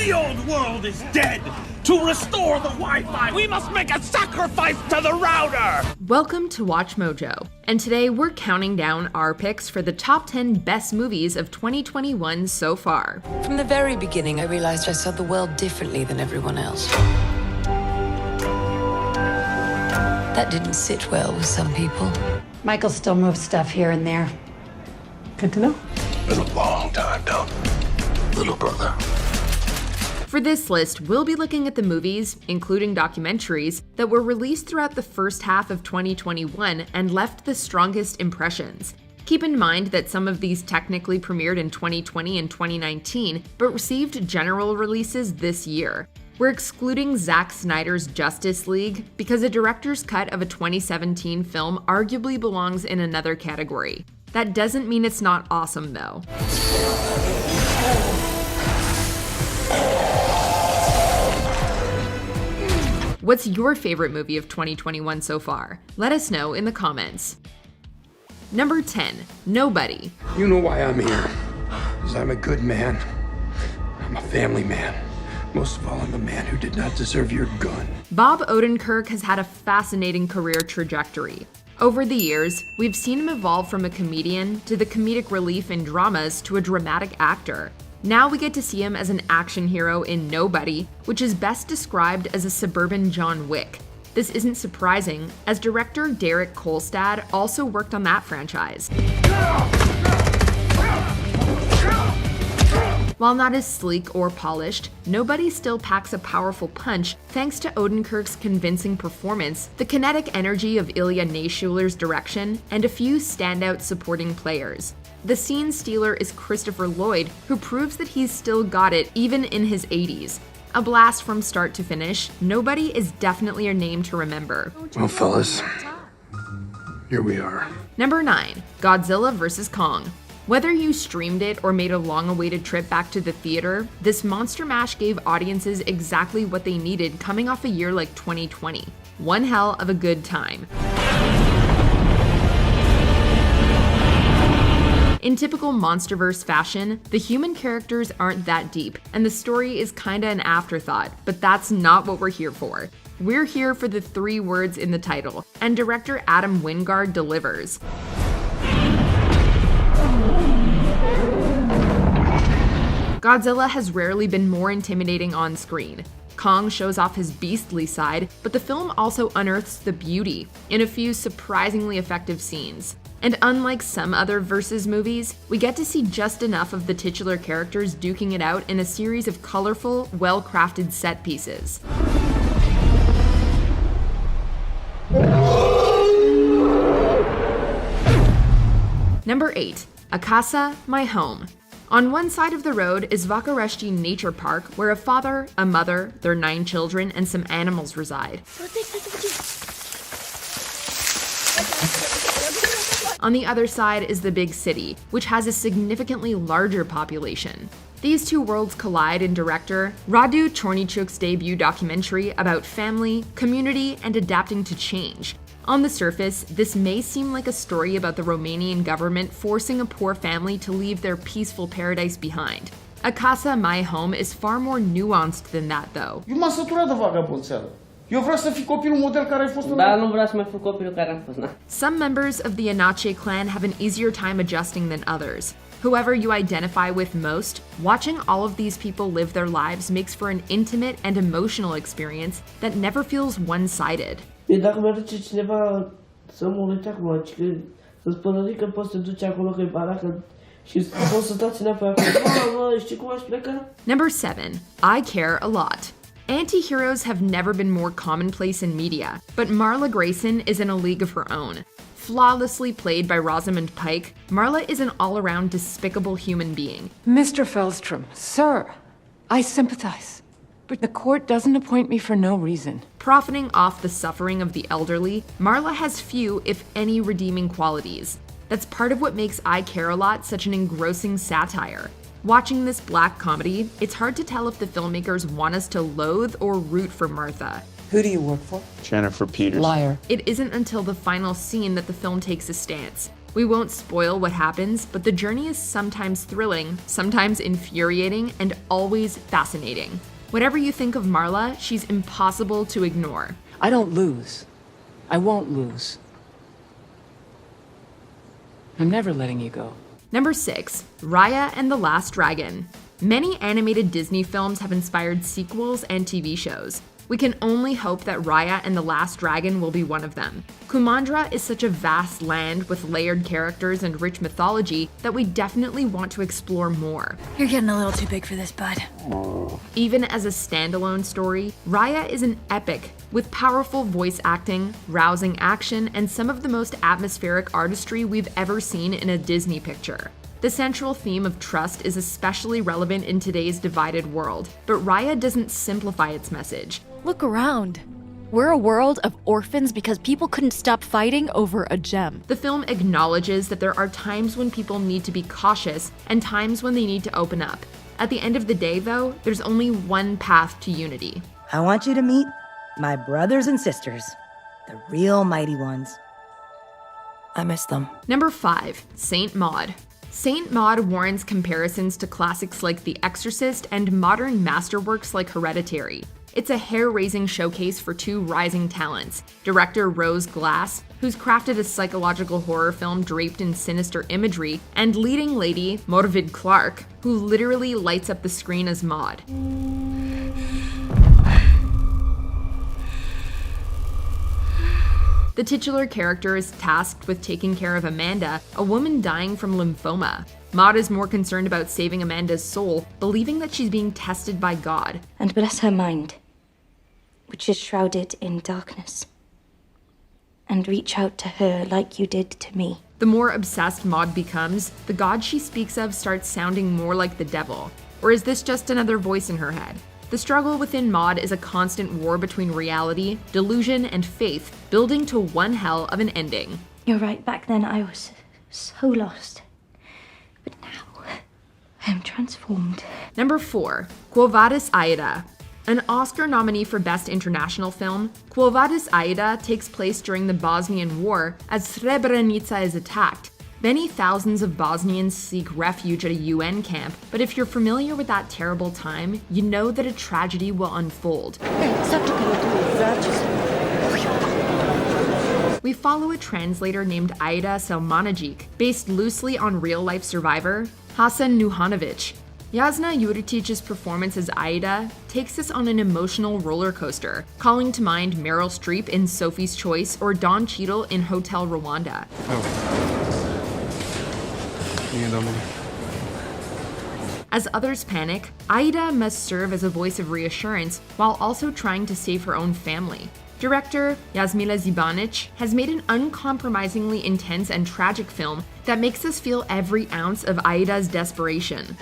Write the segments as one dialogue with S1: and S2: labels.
S1: The old world is dead! To restore the Wi-Fi, we must make a sacrifice to the router!
S2: Welcome to Watch Mojo, and today we're counting down our picks for the top 10 best movies of 2021 so far.
S3: From the very beginning, I realized I saw the world differently than everyone else. That didn't sit well with some people.
S4: Michael still moves stuff here and there. Good to know.
S5: Been a long time, Doc. Little brother.
S2: For this list, we'll be looking at the movies, including documentaries, that were released throughout the first half of 2021 and left the strongest impressions. Keep in mind that some of these technically premiered in 2020 and 2019, but received general releases this year. We're excluding Zack Snyder's Justice League because a director's cut of a 2017 film arguably belongs in another category. That doesn't mean it's not awesome, though. What's your favorite movie of 2021 so far? Let us know in the comments. Number 10, Nobody.
S6: You know why I'm here. Because I'm a good man. I'm a family man. Most of all, I'm a man who did not deserve your gun.
S2: Bob Odenkirk has had a fascinating career trajectory. Over the years, we've seen him evolve from a comedian to the comedic relief in dramas to a dramatic actor. Now we get to see him as an action hero in Nobody, which is best described as a suburban John Wick. This isn't surprising, as director Derek Kolstad also worked on that franchise. While not as sleek or polished, Nobody still packs a powerful punch thanks to Odenkirk's convincing performance, the kinetic energy of Ilya Naishuler's direction, and a few standout supporting players. The scene stealer is Christopher Lloyd, who proves that he's still got it even in his 80s. A blast from start to finish, Nobody is definitely a name to remember.
S6: Well, fellas, here we are.
S2: Number 9, Godzilla vs. Kong. Whether you streamed it or made a long-awaited trip back to the theater, this monster mash gave audiences exactly what they needed coming off a year like 2020. One hell of a good time. In typical MonsterVerse fashion, the human characters aren't that deep, and the story is kinda an afterthought, but that's not what we're here for. We're here for the 3 words in the title, and director Adam Wingard delivers. Godzilla has rarely been more intimidating on screen. Kong shows off his beastly side, but the film also unearths the beauty in a few surprisingly effective scenes. And unlike some other Versus movies, we get to see just enough of the titular characters duking it out in a series of colorful, well-crafted set pieces. Number 8, Akasa, My Home. On one side of the road is Vakareshti Nature Park, where a father, a mother, their 9 children, and some animals reside. On the other side is the big city, which has a significantly larger population. These two worlds collide in director Radu Chornichuk's debut documentary about family, community, and adapting to change. On the surface, this may seem like a story about the Romanian government forcing a poor family to leave their peaceful paradise behind. Akasa, My Home is far more nuanced than that, though.
S7: Eu m-am săturat de vagabonțeală. Eu vreau să fii copilul model care ai fost.
S8: Da, nu vreau să mai fiu copilul care am fost, na.
S2: Some members of the Anache clan have an easier time adjusting than others. Whoever you identify with most, watching all of these people live their lives makes for an intimate and emotional experience that never feels one-sided.
S8: Dacă mă duce cineva să mă uite acum, să spune că poți să duci acolo că e baracă și poți să stați înapoi acolo. Mă, știi cum aș pleca?
S2: Number 7, I Care a Lot. Anti-heroes have never been more commonplace in media, but Marla Grayson is in a league of her own. Flawlessly played by Rosamund Pike, Marla is an all-around despicable human being.
S4: Mr. Fellstrom, sir, I sympathize, but the court doesn't appoint me for no reason.
S2: Profiting off the suffering of the elderly, Marla has few, if any, redeeming qualities. That's part of what makes I Care a Lot such an engrossing satire. Watching this black comedy, it's hard to tell if the filmmakers want us to loathe or root for Martha.
S9: Who do you work for?
S10: Jennifer Peters.
S9: Liar.
S2: It isn't until the final scene that the film takes a stance, We won't spoil what happens, but the journey is sometimes thrilling, sometimes infuriating, and always fascinating. Whatever you think of Marla, she's impossible to ignore.
S4: I don't lose. I won't lose. I'm never letting you go.
S2: Number 6, Raya and the Last Dragon. Many animated Disney films have inspired sequels and TV shows. We can only hope that Raya and the Last Dragon will be one of them. Kumandra is such a vast land with layered characters and rich mythology that we definitely want to explore more.
S9: You're getting a little too big for this, bud.
S2: Even as a standalone story, Raya is an epic with powerful voice acting, rousing action, and some of the most atmospheric artistry we've ever seen in a Disney picture. The central theme of trust is especially relevant in today's divided world, but Raya doesn't simplify its message.
S9: Look around. We're a world of orphans because people couldn't stop fighting over a gem.
S2: The film acknowledges that there are times when people need to be cautious and times when they need to open up. At the end of the day, though, there's only one path to unity.
S10: I want you to meet my brothers and sisters, the real mighty ones.
S3: I miss them.
S2: Number 5, Saint Maud. Saint Maud warrants comparisons to classics like The Exorcist and modern masterworks like Hereditary. It's a hair-raising showcase for two rising talents, director Rose Glass, who's crafted a psychological horror film draped in sinister imagery, and leading lady Morvid Clark, who literally lights up the screen as Maud. The titular character is tasked with taking care of Amanda, a woman dying from lymphoma. Maud is more concerned about saving Amanda's soul, believing that she's being tested by God.
S11: And bless her mind, which is shrouded in darkness. And reach out to her like you did to me.
S2: The more obsessed Maud becomes, the God she speaks of starts sounding more like the devil. Or is this just another voice in her head? The struggle within Maud is a constant war between reality, delusion, and faith, building to one hell of an ending.
S11: You're right, back then I was so lost. But now, I am transformed.
S2: Number 4, Quo Vadis Aida. An Oscar nominee for Best International Film, Quo Vadis Aida takes place during the Bosnian War as Srebrenica is attacked. Many thousands of Bosnians seek refuge at a UN camp, but if you're familiar with that terrible time, you know that a tragedy will unfold. We follow a translator named Aida Selmanagic, based loosely on real-life survivor Hasan Nuhanovic. Jasna Juritic's performance as Aida takes us on an emotional roller coaster, calling to mind Meryl Streep in Sophie's Choice or Don Cheadle in Hotel Rwanda. As others panic, Aida must serve as a voice of reassurance while also trying to save her own family. Director Jasmila Zibanic has made an uncompromisingly intense and tragic film that makes us feel every ounce of Aida's desperation.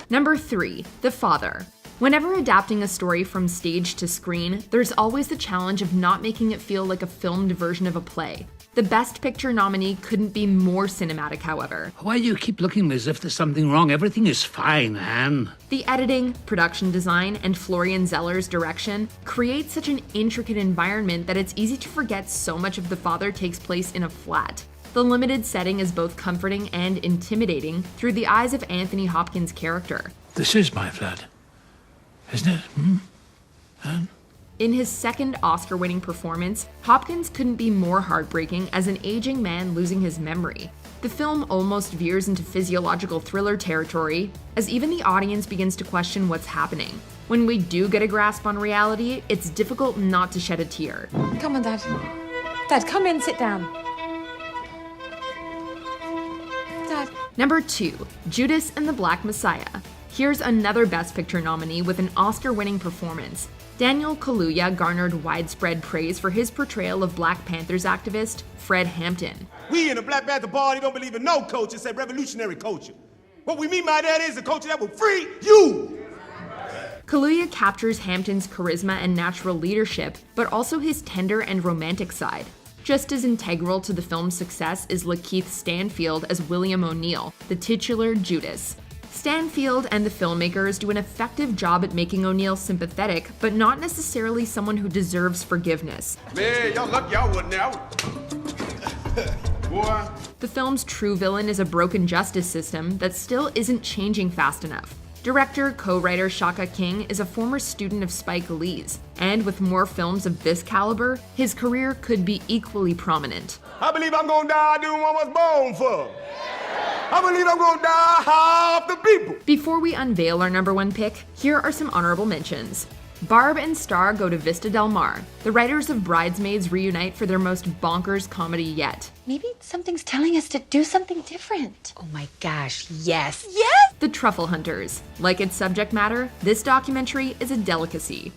S2: Number 3, The Father. Whenever adapting a story from stage to screen, there's always the challenge of not making it feel like a filmed version of a play. The Best Picture nominee couldn't be more cinematic, however.
S1: Why do you keep looking as if there's something wrong? Everything is fine, Anne.
S2: The editing, production design, and Florian Zeller's direction create such an intricate environment that it's easy to forget so much of The Father takes place in a flat. The limited setting is both comforting and intimidating through the eyes of Anthony Hopkins' character.
S1: This is my flat, isn't it? Anne?
S2: In his second Oscar-winning performance, Hopkins couldn't be more heartbreaking as an aging man losing his memory. The film almost veers into physiological thriller territory, as even the audience begins to question what's happening. When we do get a grasp on reality, it's difficult not to shed a tear.
S4: Come on, Dad. Dad, come in, sit down. Dad.
S2: Number 2, Judas and the Black Messiah. Here's another Best Picture nominee with an Oscar-winning performance. Daniel Kaluuya garnered widespread praise for his portrayal of Black Panthers activist Fred Hampton.
S12: We in the Black Panther Party don't believe in no culture except revolutionary culture. What we mean by that is a culture that will free you.
S2: Kaluuya captures Hampton's charisma and natural leadership, but also his tender and romantic side. Just as integral to the film's success is Lakeith Stanfield as William O'Neill, the titular Judas. Stanfield and the filmmakers do an effective job at making O'Neill sympathetic, but not necessarily someone who deserves forgiveness.
S12: Man, y'all lucky y'all wasn't there. Boy.
S2: The film's true villain is a broken justice system that still isn't changing fast enough. Director, co-writer Shaka King is a former student of Spike Lee's, and with more films of this caliber, his career could be equally prominent.
S12: I believe I'm gonna die doing what I was born for. I believe I'm gonna die half the people.
S2: Before we unveil our number one pick, here are some honorable mentions. Barb and Star go to Vista Del Mar. The writers of Bridesmaids reunite for their most bonkers comedy yet.
S11: Maybe something's telling us to do something different.
S3: Oh my gosh, yes.
S11: Yes!
S2: The Truffle Hunters. Like its subject matter, this documentary is a delicacy.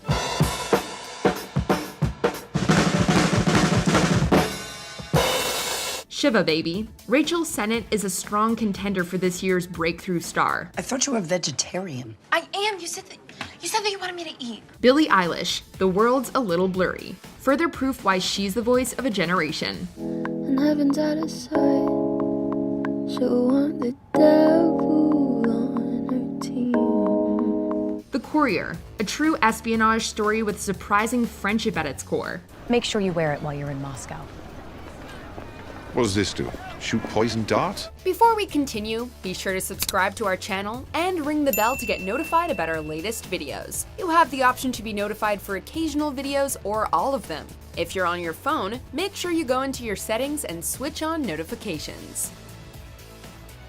S2: Shiva Baby. Rachel Sennett is a strong contender for this year's breakthrough star.
S3: I thought you were vegetarian.
S11: I am. You said that you wanted me to eat.
S2: Billie Eilish. The world's a little blurry. Further proof why she's the voice of a generation.
S13: And heaven's out of sight, so I'm the devil on her team.
S2: The Courier. A true espionage story with surprising friendship at its core.
S9: Make sure you wear it while you're in Moscow.
S5: What does this do? Shoot poison darts?
S2: Before we continue, be sure to subscribe to our channel and ring the bell to get notified about our latest videos. You have the option to be notified for occasional videos or all of them. If you're on your phone, make sure you go into your settings and switch on notifications.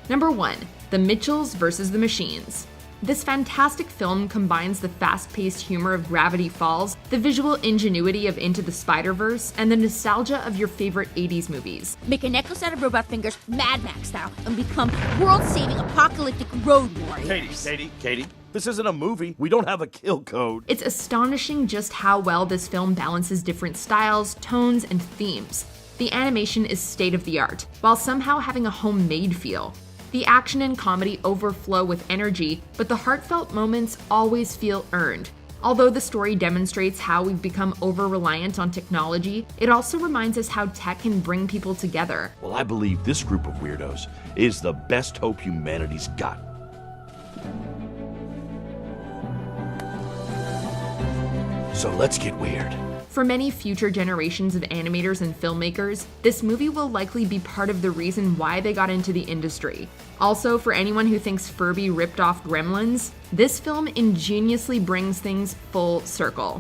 S2: Number 1. The Mitchells vs. the Machines. This fantastic film combines the fast-paced humor of Gravity Falls, the visual ingenuity of Into the Spider-Verse, and the nostalgia of your favorite 80s movies.
S13: Make a necklace out of robot fingers, Mad Max style, and become world-saving apocalyptic road warriors.
S1: Katie, this isn't a movie. We don't have a kill code.
S2: It's astonishing just how well this film balances different styles, tones, and themes. The animation is state-of-the-art, while somehow having a homemade feel. The action and comedy overflow with energy, but the heartfelt moments always feel earned. Although the story demonstrates how we've become over-reliant on technology, it also reminds us how tech can bring people together.
S1: Well, I believe this group of weirdos is the best hope humanity's got. So let's get weird.
S2: For many future generations of animators and filmmakers, this movie will likely be part of the reason why they got into the industry. Also, for anyone who thinks Furby ripped off Gremlins, this film ingeniously brings things full circle.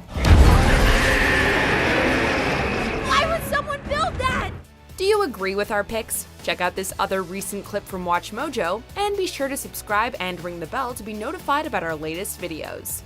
S13: Why would someone build that?
S2: Do you agree with our picks? Check out this other recent clip from WatchMojo, and be sure to subscribe and ring the bell to be notified about our latest videos.